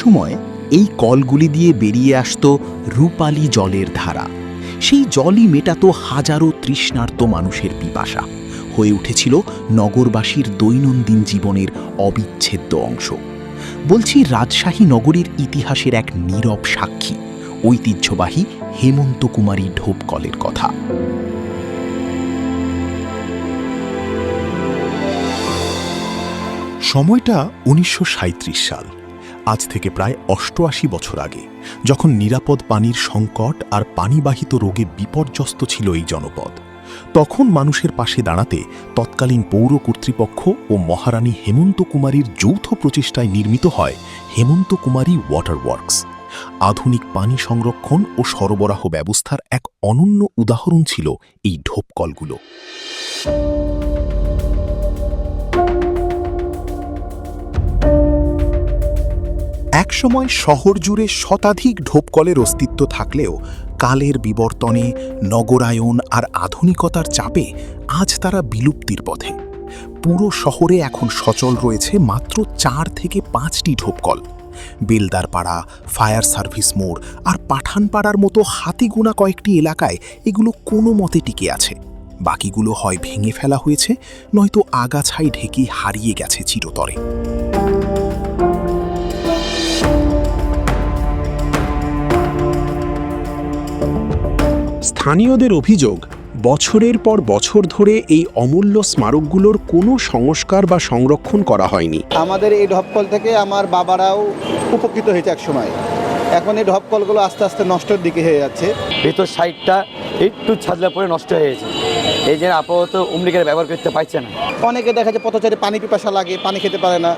একসময় এই কলগুলি দিয়ে বেরিয়ে আসত রূপালী জলের ধারা। সেই জলই মেটাতো হাজারো তৃষ্ণার্ত মানুষের পিপাসা, হয়ে উঠেছিল নগরবাসীর দৈনন্দিন জীবনের অবিচ্ছেদ্য অংশ। বলছি রাজশাহী নগরীর ইতিহাসের এক নীরব সাক্ষী, ঐতিহ্যবাহী হেমন্ত কুমারী ঢোপকলের কথা। সময়টা ১৯৩৭ সাল, আজ থেকে প্রায় ৮৮ বছর আগে, যখন নিরাপদ পানির সংকট আর পানিবাহিত রোগে বিপর্যস্ত ছিল এই জনপদ। তখন মানুষের পাশে দাঁড়াতে তৎকালীন পৌর কর্তৃপক্ষ ও মহারানী হেমন্ত কুমারীর যৌথ প্রচেষ্টায় নির্মিত হয় হেমন্ত কুমারী ওয়াটার ওয়ার্কস। আধুনিক পানি সংরক্ষণ ও সরবরাহ ব্যবস্থার এক অনন্য উদাহরণ ছিল এই ঢোপকলগুলো। একসময় শহর জুড়ে শতাধিক ঢোপকলের অস্তিত্ব থাকলেও কালের বিবর্তনে, নগরায়ন আর আধুনিকতার চাপে আজ তারা বিলুপ্তির পথে। পুরো শহরে এখন সচল রয়েছে মাত্র ৪ থেকে ৫টি ঢোপকল। বেলদারপাড়া, ফায়ার সার্ভিস মোড় আর পাঠানপাড়ার মতো হাতে গোনা কয়েকটি এলাকায় এগুলো কোনো মতে টিকে আছে। বাকিগুলো হয় ভেঙে ফেলা হয়েছে, নয়তো আগাছায় ঢেকে হারিয়ে গেছে চিরতরে। স্থানীয়দের অভিযোগ, বছরের পর বছর ধরে এই অমূল্য স্মারকগুলোর কোনো সংস্কার বা সংরক্ষণ করা হয়নি। আমাদের এই ঢপকল থেকে আমার বাবারাও উপকৃত হয়েছে এক সময়। এখন এই ঢপকলগুলো আস্তে আস্তে নষ্টের দিকে হয়ে যাচ্ছে। ভেতর সাইডটা একটু ছাদলা পরে নষ্ট হয়ে গেছে, এই জন্য আপাতত অমনিকের ব্যবহার করতে পারছে না। অনেকে দেখা যায় পথচারী পানি পিপাসা লাগে, পানি খেতে পারে না।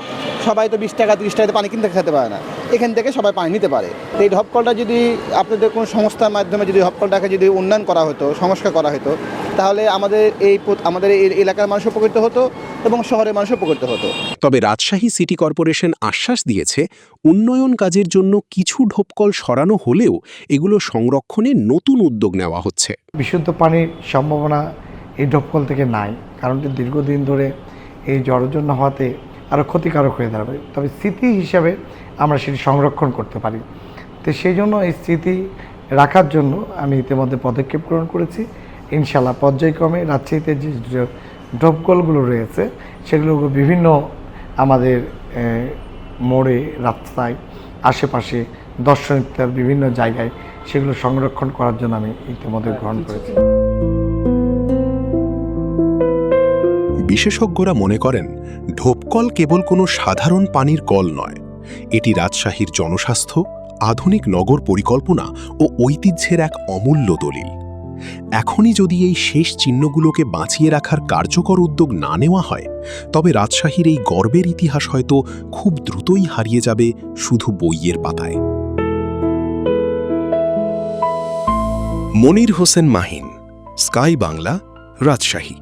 সবাই তো 20 টাকা 30 টাকাতে পানি কিনতে খেতে পারে না, এখান থেকে সবাই পানি নিতে পারে। তো এই ঢপকলটা যদি আপনাদের কোনো সংস্থার মাধ্যমে যদি ঢপকলটাকে যদি উন্নয়ন করা হতো, সংস্কার করা হতো, তাহলে আমাদের এই এলাকার মানুষ উপকৃত হতো এবং শহরের মানুষ উপকৃত হতো। তবে রাজশাহী সিটি কর্পোরেশন আশ্বাস দিয়েছে, উন্নয়ন কাজের জন্য কিছু ঢোপকল সরানো হলেও এগুলো সংরক্ষণে নতুন উদ্যোগ নেওয়া হচ্ছে। বিশুদ্ধ পানির সম্ভাবনা এই ঢোপকল থেকে নাই, কারণ দীর্ঘদিন ধরে এই জরাজীর্ণ হওয়াতে আরও ক্ষতিকারক হয়ে দাঁড়াবে। তবে স্মৃতি হিসাবে আমরা সেটি সংরক্ষণ করতে পারি। তো সেই জন্য এই স্মৃতি রাখার জন্য আমি ইতিমধ্যে পদক্ষেপ গ্রহণ করেছি। ইনশাআল্লাহ পর্যায়ক্রমে রাজশাহীতে যে ঢোপকলগুলো রয়েছে সেগুলো বিভিন্ন আমাদের মোড়ে, রাস্তায়, আশেপাশে, দর্শনীয় বিভিন্ন জায়গায় সেগুলো সংরক্ষণ করার জন্য আমি ইতিমধ্যে গ্রহণ করেছি। বিশেষজ্ঞরা মনে করেন, ঢোপকল কেবল কোনো সাধারণ পানির কল নয়, এটি রাজশাহীর জনস্বাস্থ্য, আধুনিক নগর পরিকল্পনা ও ঐতিহ্যের এক অমূল্য দলিল। এখনই যদি এই শেষ চিহ্নগুলোকে বাঁচিয়ে রাখার কার্যকর উদ্যোগ না নেওয়া হয়, তবে রাজশাহীর এই গর্বের ইতিহাস হয়তো খুব দ্রুতই হারিয়ে যাবে শুধু বইয়ের পাতায়। মনির হোসেন মাহিন, স্কাই বাংলা, রাজশাহী।